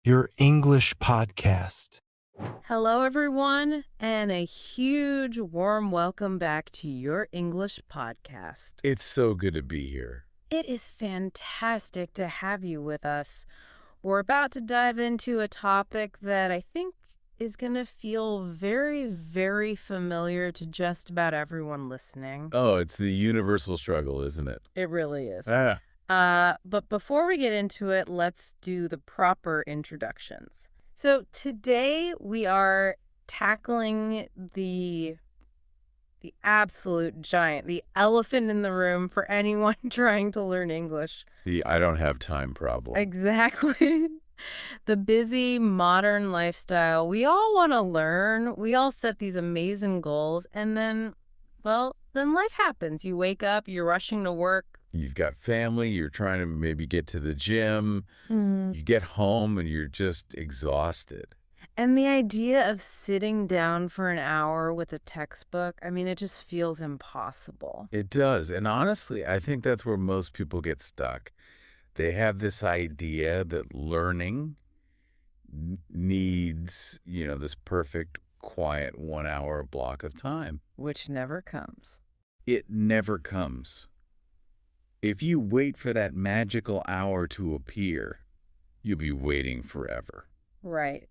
your English podcast. Hello, everyone, and a huge warm welcome back to your English podcast. It's so good to be here. It is fantastic to have you with us. We're about to dive into a topic that I think is going to feel very, very familiar to just about everyone listening. Oh, it's the universal struggle, isn't it? It really is. Ah, But before we get into it, let's do the proper introductions. So today we are tackling the absolute giant, the elephant in the room for anyone trying to learn English. the I don't have time problem. Exactly. The busy modern lifestyle. We all want to learn. We all set these amazing goals, and then life happens. You wake up, you're rushing to work. You've got family, you're trying to maybe get to the gym, you get home and you're just exhausted. And the idea of sitting down for an hour with a textbook, I mean, it just feels impossible. It does. And honestly, I think that's where most people get stuck. They have this idea that learning needs, this perfect, quiet 1 hour block of time. Which never comes. It never comes. If you wait for that magical hour to appear, you'll be waiting forever. Right.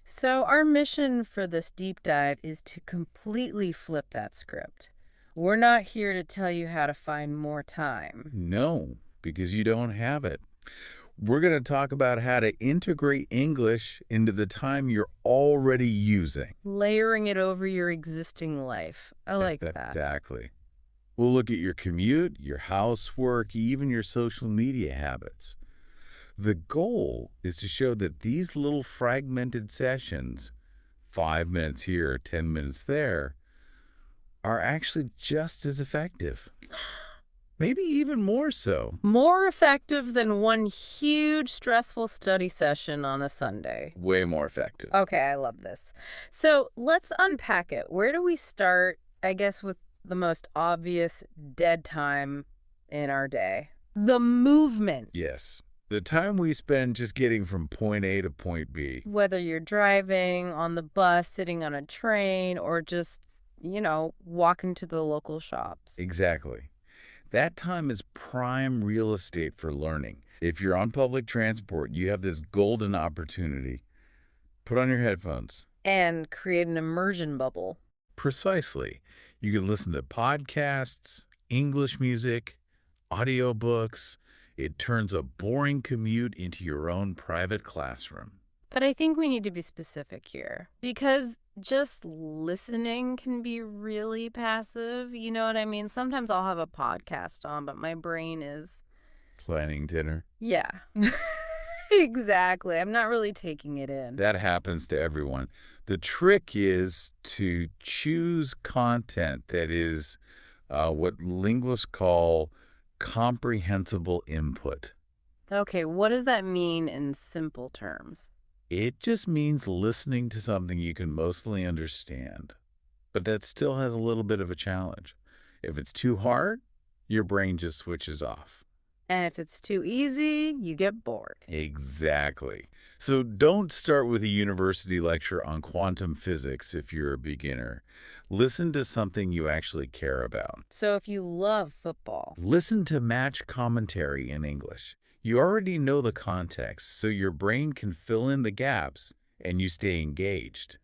So our mission for this deep dive is to completely flip that script. We're not here to tell you how to find more time. No, because you don't have it. We're going to talk about how to integrate English into the time you're already using. Layering it over your existing life. I like that. Exactly. We'll look at your commute, your housework, even your social media habits. The goal is to show that these little fragmented sessions, 5 minutes here, 10 minutes there, are actually just as effective. Maybe even more so. More effective than one huge stressful study session on a Sunday. Way more effective. Okay, I love this. So let's unpack it. Where do we start, I guess, with the most obvious dead time in our day? The movement. Yes. The time we spend just getting from point A to point B. Whether you're driving, on the bus, sitting on a train, or just, walking to the local shops. Exactly. That time is prime real estate for learning. If you're on public transport, you have this golden opportunity. Put on your headphones. And create an immersion bubble. Precisely. You can listen to podcasts, English music, audiobooks. It turns a boring commute into your own private classroom. But I think we need to be specific here, because just listening can be really passive. You know what I mean? Sometimes I'll have a podcast on, but my brain is... Planning dinner? Yeah. Exactly. I'm not really taking it in. That happens to everyone. The trick is to choose content that is what linguists call comprehensible input. Okay, what does that mean in simple terms? It just means listening to something you can mostly understand, but that still has a little bit of a challenge. If it's too hard, your brain just switches off. And if it's too easy, you get bored. Exactly. So don't start with a university lecture on quantum physics if you're a beginner. Listen to something you actually care about. So if you love football, Listen to match commentary in English. You already know the context, so your brain can fill in the gaps and you stay engaged.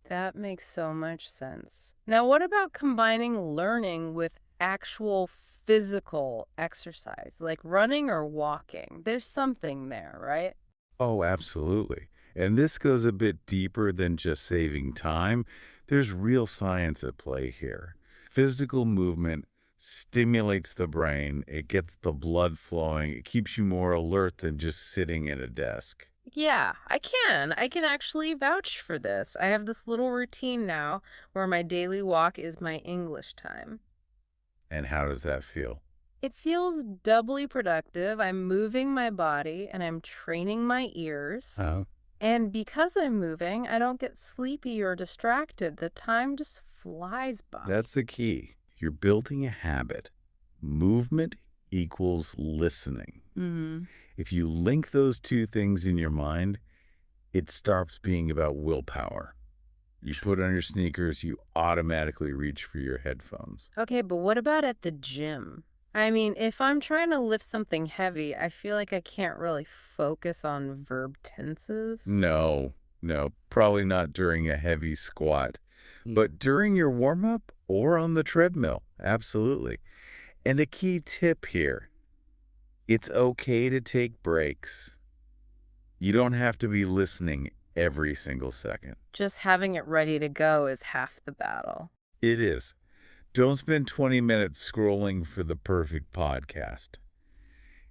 that makes so much sense. Now, what about combining learning with actual physical exercise, like running or walking? There's something there, right? Oh, absolutely. And this goes a bit deeper than just saving time. There's real science at play here. Physical movement stimulates the brain. It gets the blood flowing. It keeps you more alert than just sitting at a desk. Yeah, I can. I can actually vouch for this. I have this little routine now where my daily walk is my English time. And how does that feel? It feels doubly productive. I'm moving my body and I'm training my ears. Oh, And because I'm moving, I don't get sleepy or distracted. The time just flies by. that's the key. You're building a habit. Movement equals listening. Mm-hmm. If you link those two things in your mind, It stops being about willpower. You put on your sneakers, you automatically reach for your headphones. Okay, but what about at the gym? I mean, if I'm trying to lift something heavy, I feel like I can't really focus on verb tenses. No, probably not during a heavy squat, but during your warm-up or on the treadmill, absolutely. And a key tip here, it's okay to take breaks. You don't have to be listening every single second. Just having it ready to go is half the battle. It is. Don't spend 20 minutes scrolling for the perfect podcast.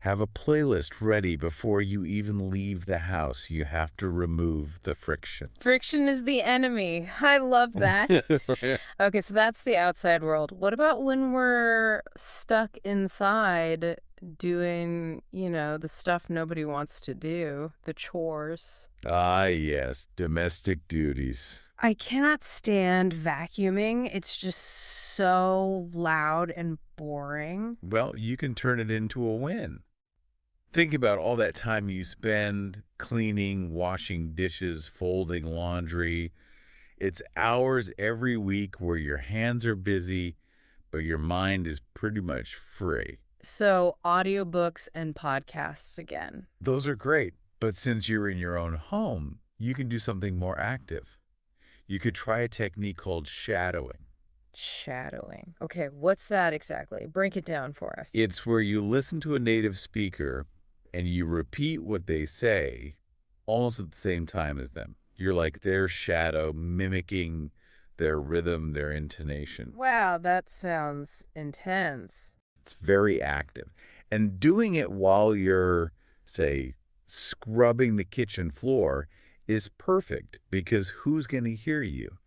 Have a playlist ready before you even leave the house. You have to remove the friction. Friction is the enemy. I love that. Okay, so that's the outside world. What about when we're stuck inside doing, the stuff nobody wants to do, the chores? Ah, yes, domestic duties. I cannot stand vacuuming. It's just so loud and boring. Well, you can turn it into a win. Think about all that time you spend cleaning, washing dishes, folding laundry. It's hours every week where your hands are busy, but your mind is pretty much free. So, audiobooks and podcasts again. Those are great, but since you're in your own home, you can do something more active. You could try a technique called shadowing. Shadowing. Okay, what's that exactly? Break it down for us. It's where you listen to a native speaker and you repeat what they say almost at the same time as them. You're like their shadow, mimicking their rhythm, their intonation. Wow, that sounds intense. It's very active. And doing it while you're, say, scrubbing the kitchen floor is perfect because who's going to hear you?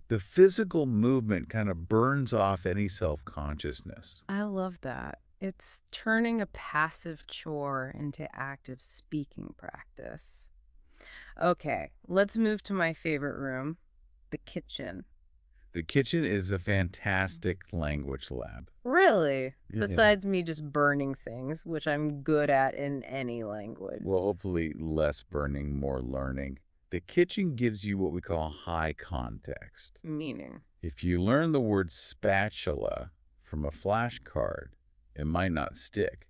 The physical movement kind of burns off any self-consciousness. I love that. It's turning a passive chore into active speaking practice. Okay, let's move to my favorite room, the kitchen. The kitchen is a fantastic language lab. Really? Yeah. Besides me just burning things, which I'm good at in any language. Well, hopefully less burning, more learning. The kitchen gives you what we call high context. Meaning? If you learn the word spatula from a flashcard, it might not stick.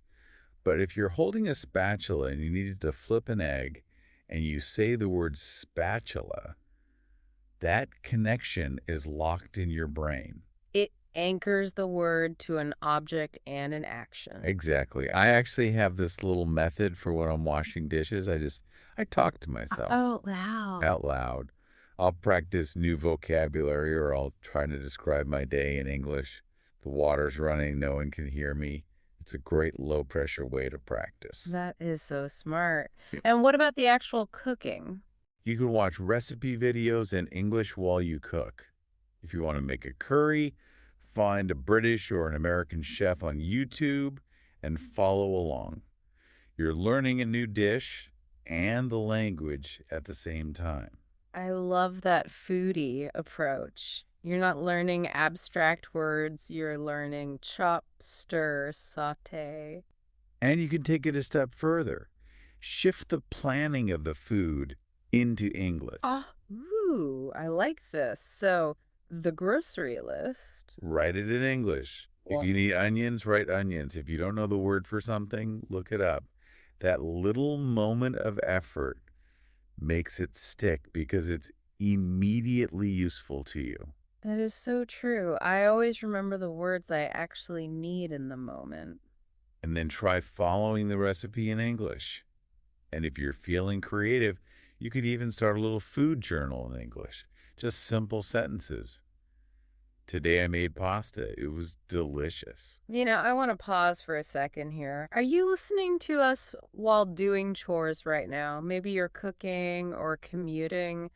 But if you're holding a spatula and you needed to flip an egg and you say the word spatula, that connection is locked in your brain. It anchors the word to an object and an action. Exactly. I actually have this little method for when I'm washing dishes. I talk to myself. Out loud. Out loud. I'll practice new vocabulary or I'll try to describe my day in English. The water's running, no one can hear me. It's a great low-pressure way to practice. That is so smart. And what about the actual cooking? You can watch recipe videos in English while you cook. If you want to make a curry, find a British or an American chef on YouTube and follow along. You're learning a new dish and the language at the same time. I love that foodie approach. You're not learning abstract words, you're learning chop, stir, saute. And you can take it a step further. Shift the planning of the food into English. Ooh, I like this. So, the grocery list. Write it in English. If you need onions, write onions. If you don't know the word for something, look it up. That little moment of effort makes it stick because it's immediately useful to you. That is so true. I always remember the words I actually need in the moment. And then try following the recipe in English. And if you're feeling creative, you could even start a little food journal in English. Just simple sentences. Today I made pasta. It was delicious. I want to pause for a second here. Are you listening to us while doing chores right now? Maybe you're cooking or commuting.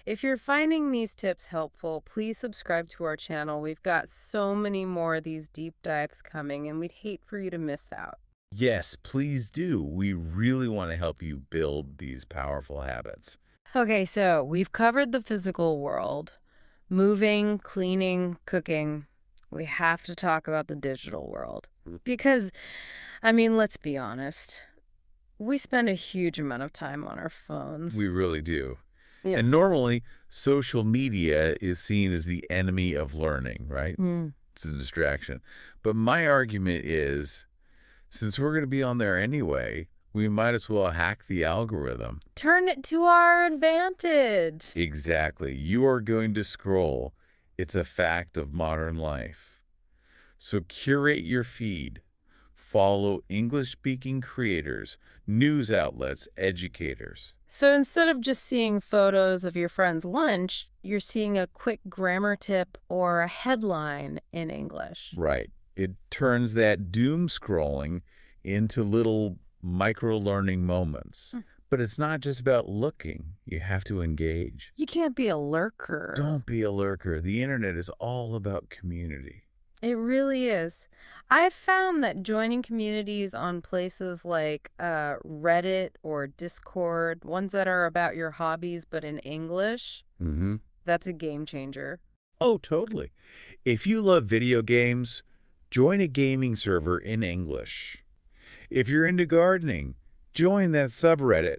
If you're finding these tips helpful, please subscribe to our channel. We've got so many more of these deep dives coming, and we'd hate for you to miss out. Yes, please do. We really want to help you build these powerful habits. Okay, so we've covered the physical world. Moving, cleaning, cooking. We have to talk about the digital world. Because, let's be honest. We spend a huge amount of time on our phones. We really do. Yeah. And normally, social media is seen as the enemy of learning, right? Mm. It's a distraction. But my argument is, since we're going to be on there anyway, we might as well hack the algorithm. Turn it to our advantage. Exactly. You are going to scroll. It's a fact of modern life. So curate your feed. Follow English-speaking creators, news outlets, educators. So instead of just seeing photos of your friend's lunch, you're seeing a quick grammar tip or a headline in English. Right. It turns that doom scrolling into little micro-learning moments. But it's not just about looking. You have to engage. You can't be a lurker. Don't be a lurker. The internet is all about community. It really is. I've found that joining communities on places like Reddit or Discord, ones that are about your hobbies but in English, that's a game changer. Oh, totally. If you love video games, join a gaming server in English. If you're into gardening, join that subreddit.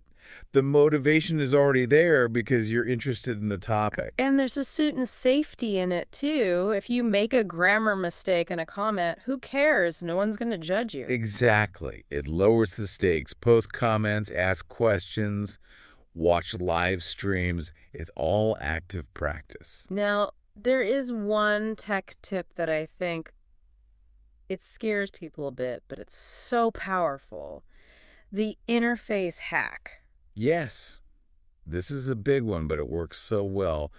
The motivation is already there because you're interested in the topic. And there's a certain safety in it, too. If you make a grammar mistake in a comment, who cares? No one's going to judge you. Exactly. It lowers the stakes. Post comments, ask questions, watch live streams. It's all active practice. Now, there is one tech tip that I think it scares people a bit, but it's so powerful. The interface hack. Yes, this is a big one, but it works so well.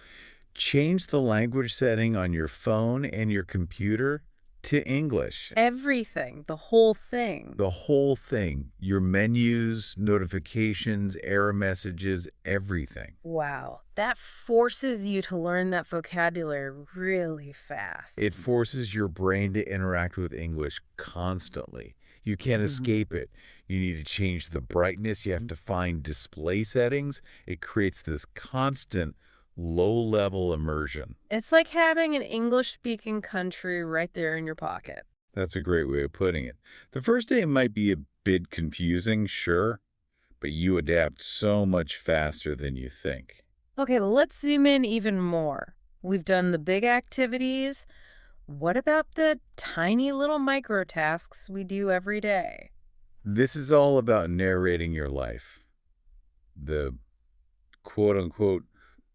Change the language setting on your phone and your computer to English. Everything, the whole thing. The whole thing. Your menus, notifications, error messages, everything. Wow, that forces you to learn that vocabulary really fast. It forces your brain to interact with English constantly. You can't escape it. You need to change the brightness. You have to find display settings. It creates this constant low-level immersion. It's like having an English-speaking country right there in your pocket. That's a great way of putting it. The first day might be a bit confusing, sure, but you adapt so much faster than you think. Okay, let's zoom in even more. We've done the big activities. What about the tiny little micro tasks we do every day? This is all about narrating your life. The quote-unquote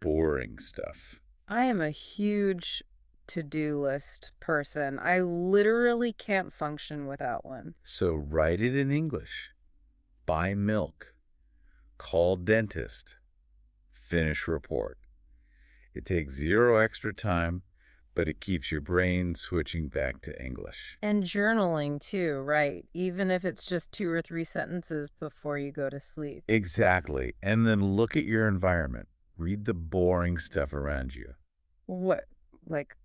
boring stuff. I am a huge to-do list person. I literally can't function without one. So write it in English. Buy milk. Call dentist. Finish report. It takes zero extra time, but it keeps your brain switching back to English. And journaling too, right? Even if it's just 2 or 3 sentences before you go to sleep. Exactly. And then look at your environment. Read the boring stuff around you. What? Like,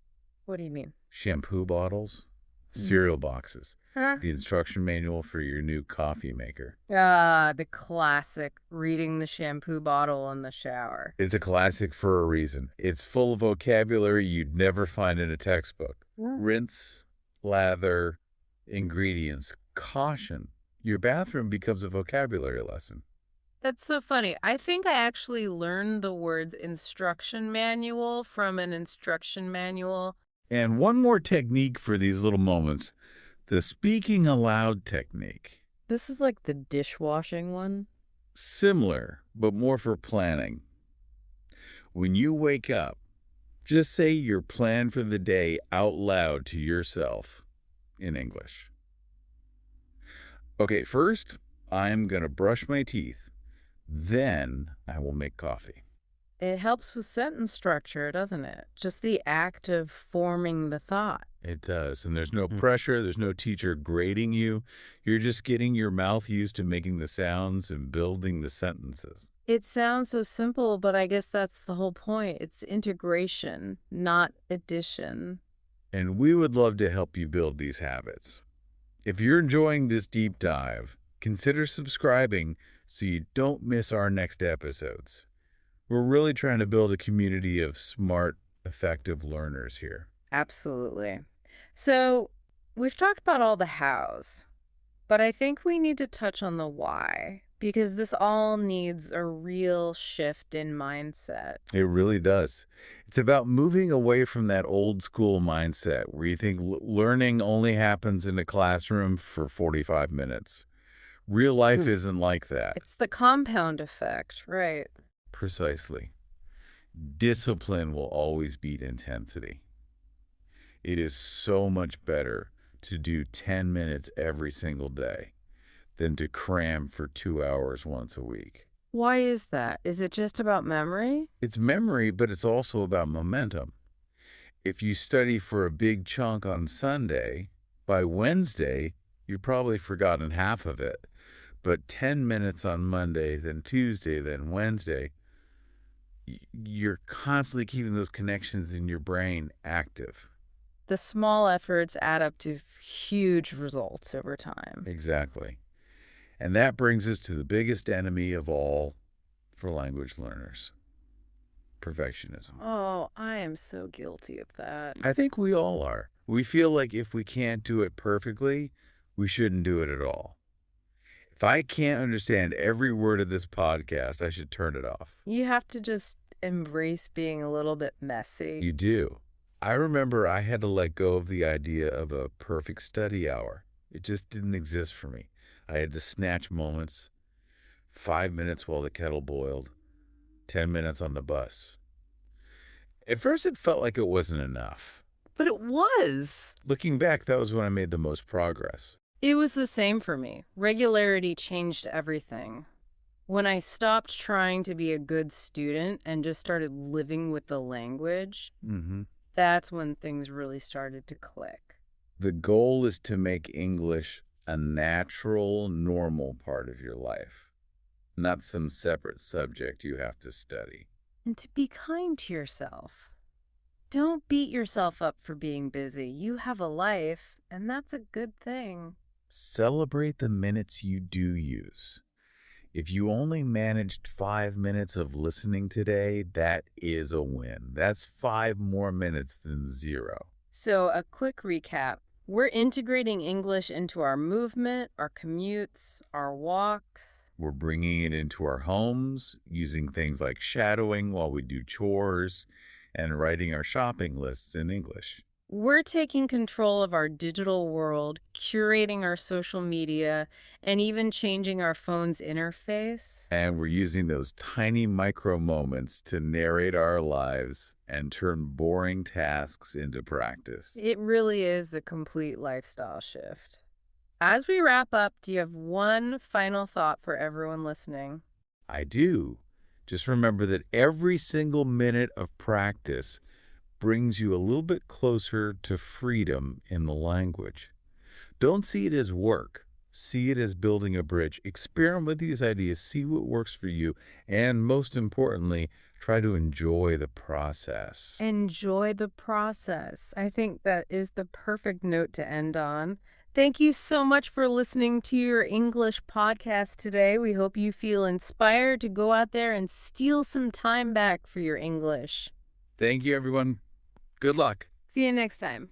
what do you mean? Shampoo bottles, cereal boxes, Huh? the instruction manual for your new coffee maker. The classic, reading the shampoo bottle in the shower. It's a classic for a reason. It's full of vocabulary you'd never find in a textbook. Rinse, lather, ingredients, caution. Your bathroom becomes a vocabulary lesson. That's so funny. I think I actually learned the words instruction manual from an instruction manual. And one more technique for these little moments, the speaking aloud technique. This is like the dishwashing one. Similar, but more for planning. When you wake up, just say your plan for the day out loud to yourself in English. Okay, first, I'm going to brush my teeth. Then I will make coffee. It helps with sentence structure, doesn't it? Just the act of forming the thought. It does. And there's no pressure. There's no teacher grading you. You're just getting your mouth used to making the sounds and building the sentences. It sounds so simple, but I guess that's the whole point. It's integration, not addition. And we would love to help you build these habits. If you're enjoying this deep dive, consider subscribing so you don't miss our next episodes. We're really trying to build a community of smart, effective learners here. Absolutely. So we've talked about all the hows, but I think we need to touch on the why. Because this all needs a real shift in mindset. It really does. It's about moving away from that old school mindset where you think learning only happens in a classroom for 45 minutes. Real life isn't like that. It's the compound effect, right? Precisely. Discipline will always beat intensity. It is so much better to do 10 minutes every single day than to cram for 2 hours once a week. Why is that? Is it just about memory? It's memory, but it's also about momentum. If you study for a big chunk on Sunday, by Wednesday, you've probably forgotten half of it. But 10 minutes on Monday, then Tuesday, then Wednesday, you're constantly keeping those connections in your brain active. The small efforts add up to huge results over time. Exactly. And that brings us to the biggest enemy of all for language learners: perfectionism. Oh, I am so guilty of that. I think we all are. We feel like if we can't do it perfectly, we shouldn't do it at all. If I can't understand every word of this podcast, I should turn it off. You have to just embrace being a little bit messy. You do. I remember I had to let go of the idea of a perfect study hour. It just didn't exist for me. I had to snatch moments, 5 minutes while the kettle boiled, 10 minutes on the bus. At first, it felt like it wasn't enough. But it was. Looking back, that was when I made the most progress. It was the same for me. Regularity changed everything. When I stopped trying to be a good student and just started living with the language, that's when things really started to click. The goal is to make English a natural, normal part of your life, not some separate subject you have to study. And to be kind to yourself. Don't beat yourself up for being busy. You have a life, and that's a good thing. Celebrate the minutes you do use. If you only managed 5 minutes of listening today, that is a win. That's 5 more minutes than 0. So, a quick recap. We're integrating English into our movement, our commutes, our walks. We're bringing it into our homes, using things like shadowing while we do chores, and writing our shopping lists in English. We're taking control of our digital world, curating our social media, and even changing our phone's interface. And we're using those tiny micro moments to narrate our lives and turn boring tasks into practice. It really is a complete lifestyle shift. As we wrap up, do you have one final thought for everyone listening? I do. Just remember that every single minute of practice brings you a little bit closer to freedom in the language. Don't see it as work. See it as building a bridge. Experiment with these ideas. See what works for you. And most importantly, try to enjoy the process. Enjoy the process. I think that is the perfect note to end on. Thank you so much for listening to your English podcast today. We hope you feel inspired to go out there and steal some time back for your English. Thank you, everyone. Good luck. See you next time.